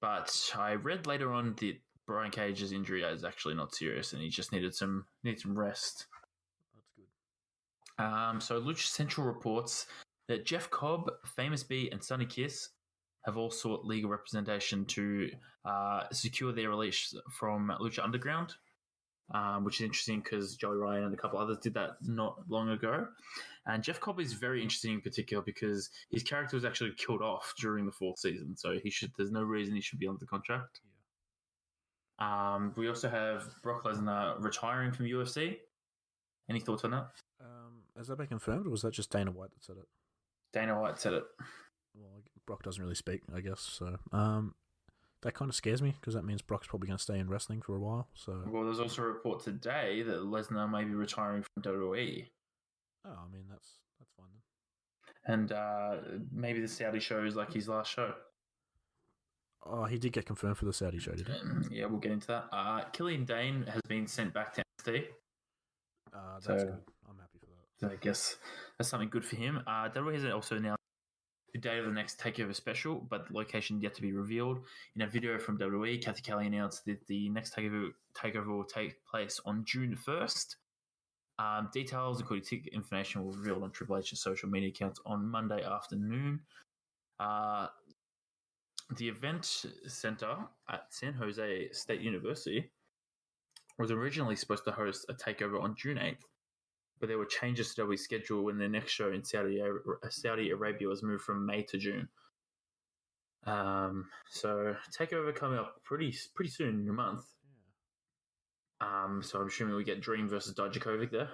But I read later on that Brian Cage's injury is actually not serious, and he just needed some rest. That's good. So Lucha Central reports that Jeff Cobb, Famous B, and Sonny Kiss have all sought legal representation to secure their release from Lucha Underground, which is interesting because Joey Ryan and a couple others did that not long ago. And Jeff Cobb is very interesting in particular because his character was actually killed off during the fourth season, so there's no reason he should be under the contract. Yeah. We also have Brock Lesnar retiring from UFC. Any thoughts on that? Has that been confirmed, or was that just Dana White that said it? Dana White said it. Well, Brock doesn't really speak, I guess. So that kind of scares me because that means Brock's probably going to stay in wrestling for a while. So there's also a report today that Lesnar may be retiring from WWE. Oh, I mean that's fine then. And maybe the Saudi show is like his last show. Oh, he did get confirmed for the Saudi show, did he? Yeah, we'll get into that. Killian Dane has been sent back to NXT. That's good. I'm happy for that. So I guess that's something good for him. WWE has also announced the date of the next TakeOver special, but the location yet to be revealed. In a video from WWE, Kathy Kelly announced that the next TakeOver will take place on June 1st. Details, including ticket information, were revealed on Triple H's social media accounts on Monday afternoon. The event center at San Jose State University was originally supposed to host a takeover on June 8th, but there were changes to WWE's schedule when their next show in Saudi Arabia was moved from May to June. So takeover coming up pretty soon in a month. Yeah. So I'm assuming we get Dream versus Dijakovic there.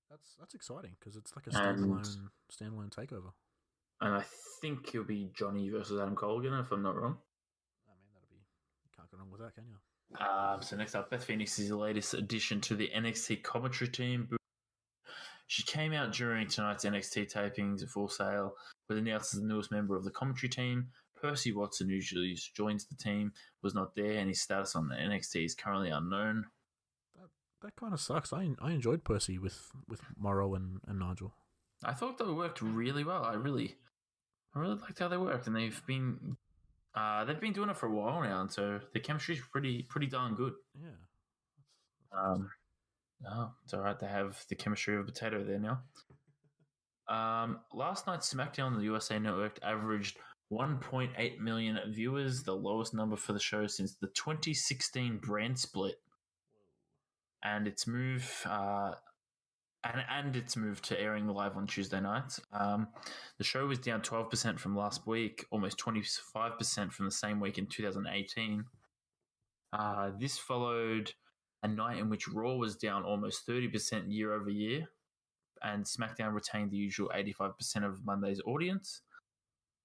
That's exciting because it's like a standalone takeover. And I think it'll be Johnny versus Adam Cole again, if I'm not wrong. I mean, you can't go wrong with that, can you? So next up, Beth Phoenix is the latest addition to the NXT commentary team. She came out during tonight's NXT tapings at Full Sail, was announced as the newest member of the commentary team. Percy Watson, who usually joins the team, was not there, and his status on the NXT is currently unknown. That kind of sucks. I enjoyed Percy with Morrow and Nigel. I thought they worked really well. I really liked how they worked, and they've been They've been doing it for a while now, and so the chemistry's pretty darn good. Yeah. That's Oh, it's all right to have the chemistry of a potato there now. Last night's SmackDown on the USA Network averaged 1.8 million viewers, the lowest number for the show since the 2016 brand split. And its move, and its move to airing live on Tuesday nights. The show was down 12% from last week, almost 25% from the same week in 2018. This followed a night in which Raw was down almost 30% year over year, and SmackDown retained the usual 85% of Monday's audience.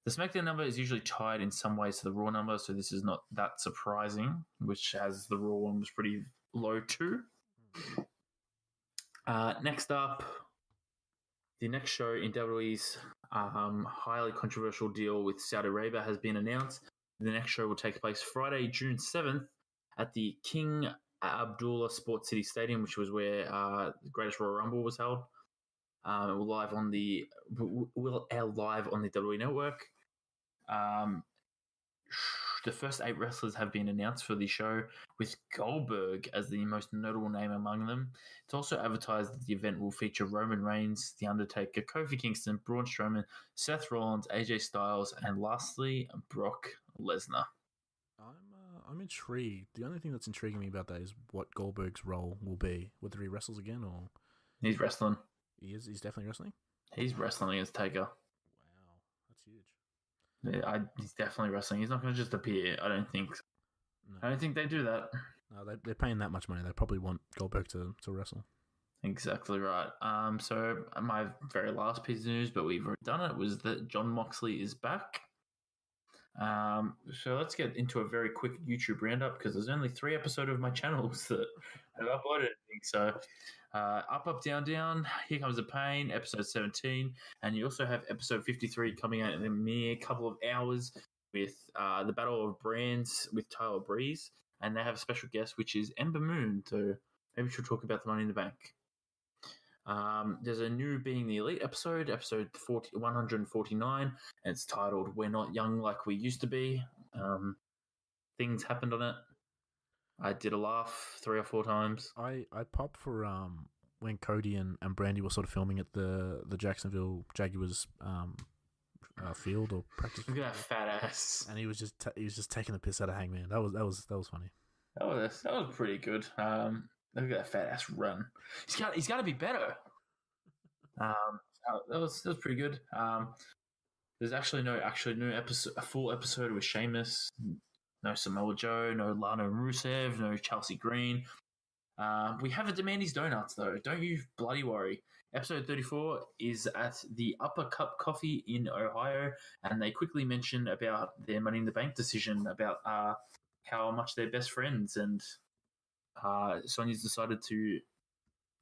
The SmackDown number is usually tied in some ways to the Raw number, so this is not that surprising, which as the Raw one was pretty low too. Next up, the next show in WWE's highly controversial deal with Saudi Arabia has been announced. The next show will take place Friday, June 7th at the King Abdullah Sports City Stadium, which was where the Greatest Royal Rumble was held. We'll air live on the WWE Network. The first 8 wrestlers have been announced for the show, with Goldberg as the most notable name among them. It's also advertised that the event will feature Roman Reigns, The Undertaker, Kofi Kingston, Braun Strowman, Seth Rollins, AJ Styles, and lastly, Brock Lesnar. I'm intrigued. The only thing that's intriguing me about that is what Goldberg's role will be. Whether he wrestles again or... He's wrestling. He's definitely wrestling? He's wrestling against Taker. Wow, that's huge. Yeah, he's definitely wrestling. He's not going to just appear, I don't think. No. I don't think they do that. No, they're paying that much money. They probably want Goldberg to wrestle. Exactly right. So my very last piece of news, but we've already done it, was that Jon Moxley is back. So let's get into a very quick YouTube roundup, because there's only 3 episodes of my channels that have uploaded anything. So Up, Down, Down, Here Comes the Pain, episode 17, and you also have episode 53 coming out in a mere couple of hours with the Battle of Brands with Tyler Breeze, and they have a special guest, which is Ember Moon, so maybe she'll talk about the Money in the Bank. There's a new Being the Elite episode 149, and it's titled We're Not Young Like We Used to Be. Things happened on it. I did a laugh 3 or 4 times. I popped for when Cody and Brandy were sort of filming at the Jacksonville Jaguars field or practice. Look at that fat ass. And he was just taking the piss out of Hangman. That was funny. That was pretty good. Look at that fat ass run. He's got to be better. That was pretty good. There's actually no episode, a full episode with Sheamus, no Samoa Joe, no Lana Rusev, no Chelsea Green. We have a Demandy's Donuts though. Don't you bloody worry. Episode 34 is at the Upper Cup Coffee in Ohio, and they quickly mention about their Money in the Bank decision, about how much they're best friends, and Sonya's decided to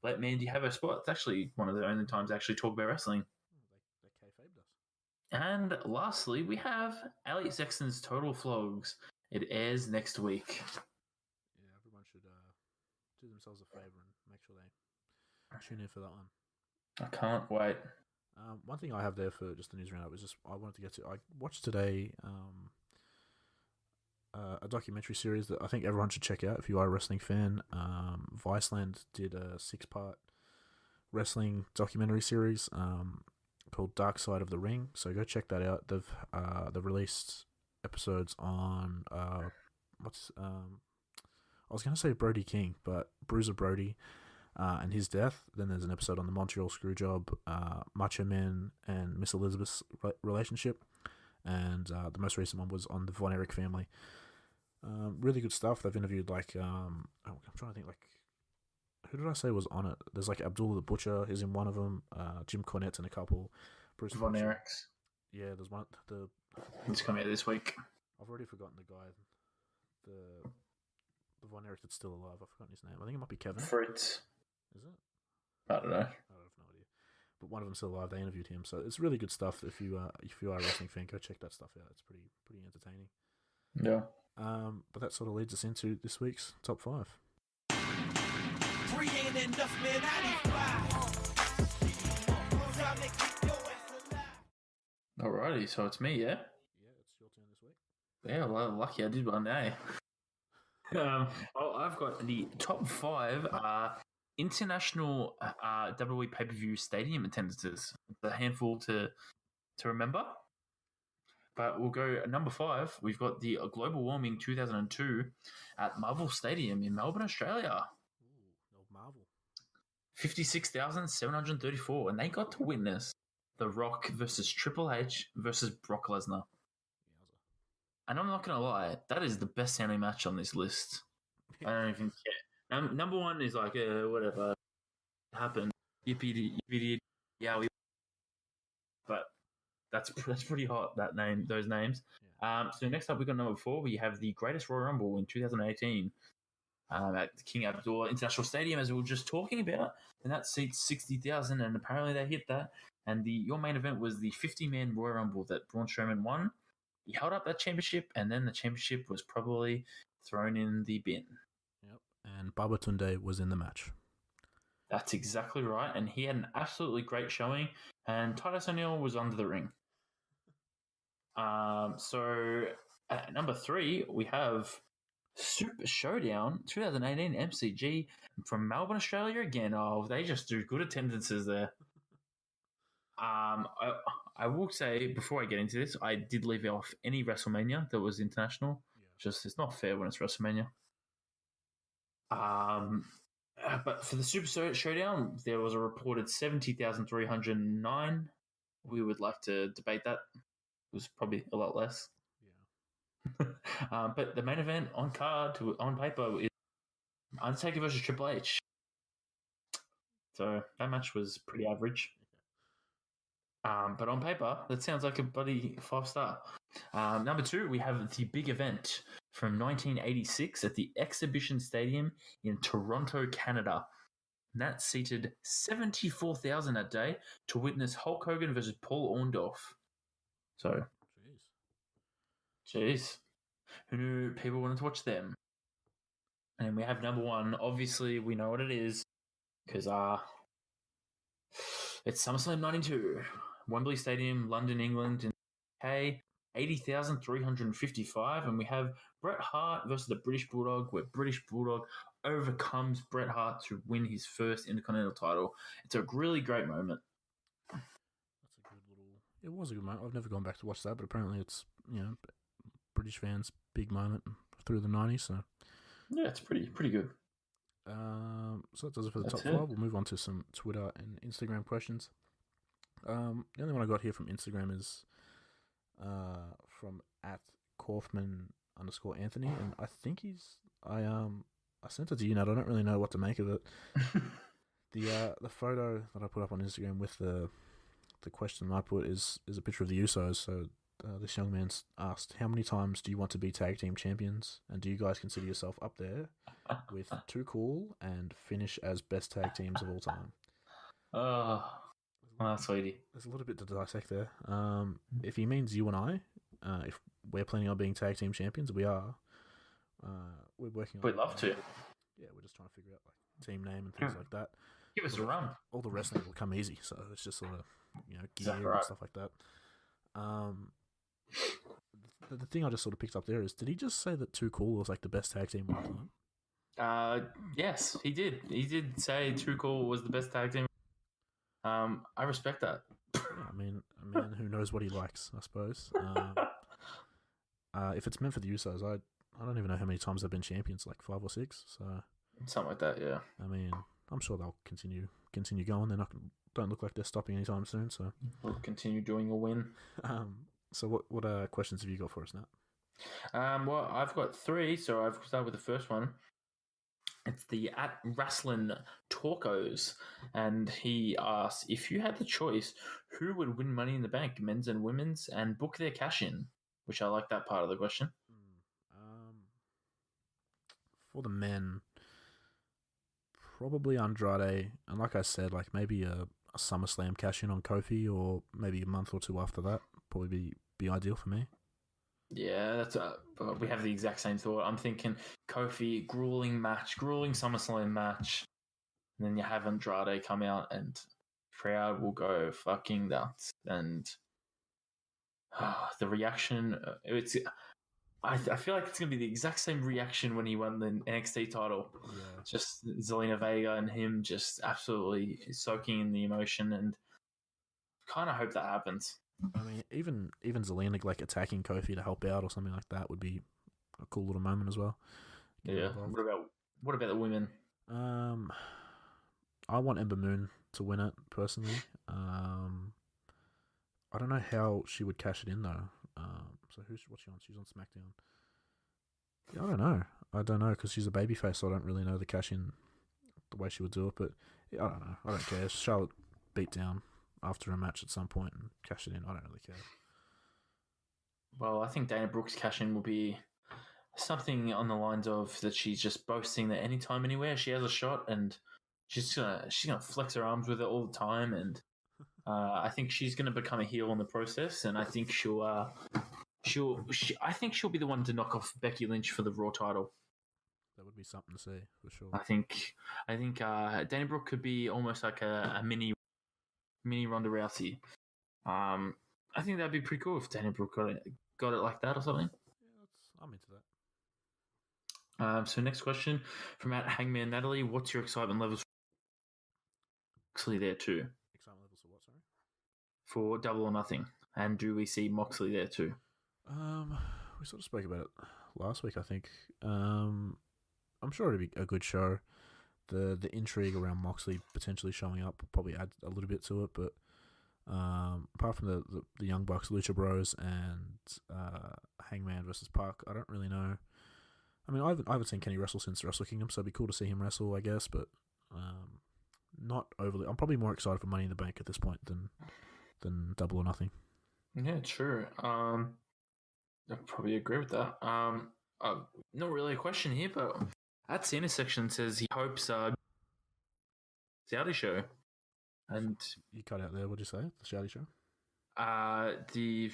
let Mandy have her spot. It's actually one of the only times I actually talk about wrestling. They kayfabed us. And lastly, we have Elliot Sexton's Total Flogs. It airs next week. Yeah, everyone should do themselves a favour and make sure they tune in for that one. I can't wait. One thing I have there for just the news roundup is just I wanted to get to. I watched today a documentary series that I think everyone should check out if you are a wrestling fan. Viceland did a 6-part wrestling documentary series called Dark Side of the Ring. So go check that out. They've released episodes on I was going to say Brody King, but Bruiser Brody and his death. Then there's an episode on the Montreal Screwjob, Macho Man and Miss Elizabeth's relationship. And the most recent one was on the Von Erich family. Really good stuff. They've interviewed I'm trying to think who did I say was on it? There's Abdullah the Butcher is in one of them. Jim Cornette's in a couple. Bruce Von Erichs. Yeah, there's one. It's coming out this week. I've already forgotten the guy. The Von Erich that's still alive. I've forgotten his name. I think it might be Kevin. Fritz. Is it? I don't know. I have no idea. But one of them's still alive. They interviewed him, so it's really good stuff. If you are a wrestling fan, go check that stuff out. It's pretty entertaining. Yeah. But that sort of leads us into this week's top 5. Alrighty, so it's me, yeah? Yeah, it's your turn this week. Yeah, well, lucky I did one day. I've got the top 5 international WWE pay-per-view stadium attendances. It's a handful to remember. But we'll go number 5. We've got the global warming 2002 at Marvel Stadium in Melbourne, Australia. Ooh, old Marvel. 56,734, and they got to witness The Rock versus Triple H versus Brock Lesnar. And I'm not going to lie, that is the best sounding match on this list. I don't even care. Number 1 is like, whatever happened. Yippee, yeah, but that's pretty hot, those names. Yeah. So next up, we got number 4. We have the Greatest Royal Rumble in 2018 at King Abdullah International Stadium, as we were just talking about, and that seats 60,000, and apparently they hit that. And your main event was the 50-man Royal Rumble that Braun Strowman won. He held up that championship, and then the championship was probably thrown in the bin. Yep, and Baba Tunde was in the match. That's exactly right, and he had an absolutely great showing, and Titus O'Neil was under the ring. So at number 3, we have Super Showdown 2018 MCG from Melbourne, Australia again. Oh, they just do good attendances there. I will say, before I get into this, I did leave off any WrestleMania that was international. Yeah. Just, it's not fair when it's WrestleMania. But for the Super Showdown, there was a reported 70,309. We would like to debate that. It was probably a lot less. Yeah. But the main event on paper is Undertaker versus Triple H. So that match was pretty average. But on paper, that sounds like a bloody 5-star. Number 2, we have the big event from 1986 at the Exhibition Stadium in Toronto, Canada. And that seated 74,000 that day to witness Hulk Hogan versus Paul Orndorff. So, jeez. Who knew people wanted to watch them? And we have number 1. Obviously, we know what it is because it's SummerSlam 92. Wembley Stadium, London, England, in UK, 80,355. And we have Bret Hart versus the British Bulldog, where British Bulldog overcomes Bret Hart to win his first Intercontinental title. It's a really great moment. That's a good little... It was a good moment. I've never gone back to watch that, but apparently it's, British fans' big moment through the 90s. So yeah, it's pretty good. So that does it for the top 5. We'll move on to some Twitter and Instagram questions. The only one I got here from Instagram is from @Kaufman_Anthony, and I think I sent it to you, Nat. I don't really know what to make of it. The photo that I put up on Instagram with the question I put is a picture of the Usos. So this young man's asked, how many times do you want to be tag team champions, and do you guys consider yourself up there with Too Cool and Finish as best tag teams of all time? Oh, sweetie. There's a little bit to dissect there. If he means you and I, if we're planning on being tag team champions, we are. We're working on... We'd love to. Yeah, we're just trying to figure out like team name and things like that. Give us a run. All the wrestling will come easy, so it's just sort of, gear and stuff like that. The thing I just sort of picked up there is, did he just say that Too Cool was like the best tag team of all time? Yes, he did. He did say Too Cool was the best tag team. I respect that. Yeah, I mean, who knows what he likes, I suppose. If it's meant for the Usos, I don't even know how many times they've been champions, like 5 or 6. So something like that, yeah. I mean, I'm sure they'll continue going. They're not don't look like they're stopping anytime soon. So we'll continue doing a win. So what questions have you got for us, Nat? Well, I've got 3, so I've started with the first one. It's the @Wrestling Talkos, and he asks, if you had the choice, who would win Money in the Bank, men's and women's, and book their cash in? Which I like that part of the question. For the men, probably Andrade, and like I said, like maybe a SummerSlam cash in on Kofi, or maybe a month or 2 after that. Probably be ideal for me. Yeah, that's we have the exact same thought. I'm thinking Kofi, grueling SummerSlam match. And then you have Andrade come out and crowd will go fucking nuts. And the reaction, I feel like it's going to be the exact same reaction when he won the NXT title. Yeah. Just Zelina Vega and him just absolutely soaking in the emotion, and kind of hope that happens. I mean, even Zelina like attacking Kofi to help out or something like that would be a cool little moment as well. Yeah. What about the women? I want Ember Moon to win it personally. I don't know how she would cash it in though. So what's she on? She's on SmackDown. Yeah, I don't know because she's a babyface, so I don't really know the cash in the way she would do it. But yeah, I don't know. I don't care. Charlotte beat down after a match at some point and cash it in. I don't really care. Well, I think Dana Brooks' cash in will be something on the lines of that she's just boasting that anytime, anywhere she has a shot, and she's gonna flex her arms with it all the time, and I think she's gonna become a heel in the process, and I think she'll be the one to knock off Becky Lynch for the Raw title. That would be something to see for sure. I think Dana Brooke could be almost like a mini Ronda Rousey. I think that'd be pretty cool if Dana Brooke got it like that or something. Yeah, I'm into that. So next question from @Hangman Natalie: what's your excitement levels for Moxley there too? Excitement levels for what? Sorry. For Double or Nothing, and do we see Moxley there too? We sort of spoke about it last week, I think. I'm sure it'd be a good show. The intrigue around Moxley potentially showing up will probably add a little bit to it, but apart from the Young Bucks, Lucha Bros, and Hangman versus Park, I don't really know. I mean, I haven't seen Kenny wrestle since Wrestle Kingdom, so it'd be cool to see him wrestle, I guess, but not overly. I'm probably more excited for Money in the Bank at this point than Double or Nothing. Yeah, sure. I probably agree with that. Not really a question here, but @Cena section says he hopes Saudi show, and You cut out there. What'd you say? The Shouty show. The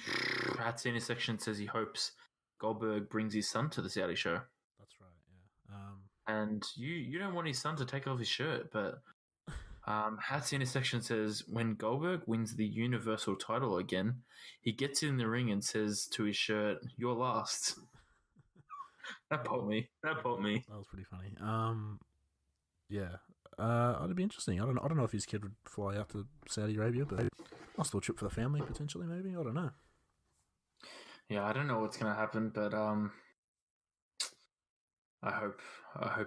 @Cena section says he hopes Goldberg brings his son to the Saudi show. That's right. Yeah. And you don't want his son to take off his shirt, but @Cena section says when Goldberg wins the Universal title again, he gets in the ring and says to his shirt, "You're last." That popped me. That was pretty funny. Yeah. It'd be interesting. I don't know if his kid would fly out to Saudi Arabia, but I'll still trip for the family potentially. Maybe I don't know. Yeah, I don't know what's gonna happen, but I hope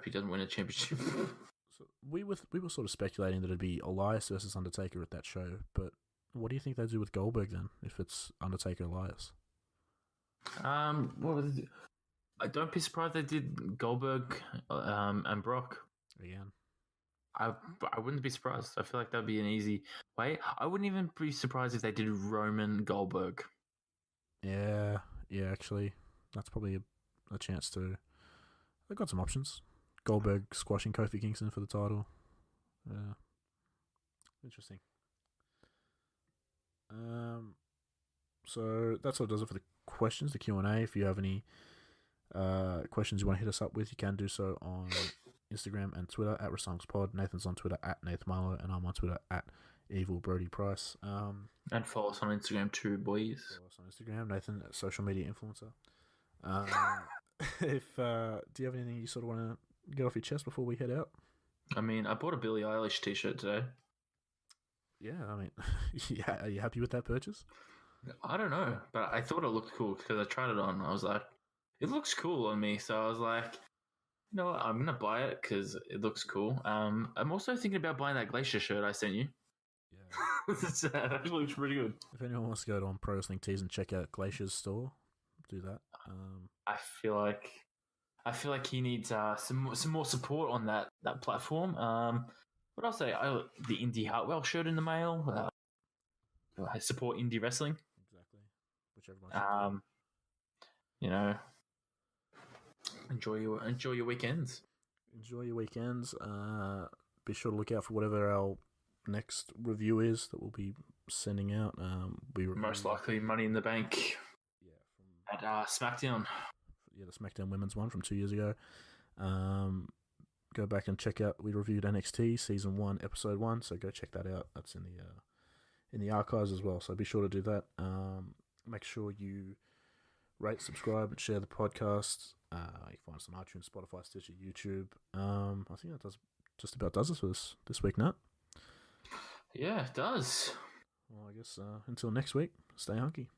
he doesn't win a championship. So we were sort of speculating that it'd be Elias versus Undertaker at that show, but what do you think they do with Goldberg then if it's Undertaker Elias? What would they do? I don't be surprised they did Goldberg and Brock again. I wouldn't be surprised. I feel like that'd be an easy way. I wouldn't even be surprised if they did Roman Goldberg. Yeah, actually, that's probably a chance to. They've got some options. Goldberg squashing Kofi Kingston for the title. Yeah, interesting. So that sort of does it for the questions, the Q&A. If you have any questions you want to hit us up with, you can do so on Instagram and Twitter @WrestlingPod. Nathan's on Twitter @NathMilo, and I'm on Twitter @EvilBrodyPrice. And follow us on Instagram too, boys. Follow us on Instagram, Nathan, social media influencer. Do you have anything you sort of want to get off your chest before we head out? I mean, I bought a Billie Eilish t-shirt today. Yeah, I mean, yeah, are you happy with that purchase? I don't know, but I thought it looked cool because I tried it on. I was like, it looks cool on me, so I was like, you know what, I'm gonna buy it because it looks cool. I'm also thinking about buying that Glacier shirt I sent you. Yeah, It actually looks pretty good. If anyone wants to go on Pro Wrestling Tees and check out Glacier's store, do that. I feel like he needs some more support on that platform. But I'll say the Indie Hartwell shirt in the mail. I support indie wrestling. Exactly. Whichever one. You know, enjoy your weekends. Enjoy your weekends. Be sure to look out for whatever our next review is that we'll be sending out. Most likely Money in the Bank. Yeah, from at SmackDown. Yeah, the SmackDown Women's one from 2 years ago. Go back and check out. We reviewed NXT Season 1, Episode 1, so go check that out. That's in the archives as well. So be sure to do that. Make sure you rate, subscribe, and share the podcast. You can find us on iTunes, Spotify, Stitcher, YouTube. I think that just about does it for this week, Nat. Yeah, it does. Well, I guess until next week, stay hunky.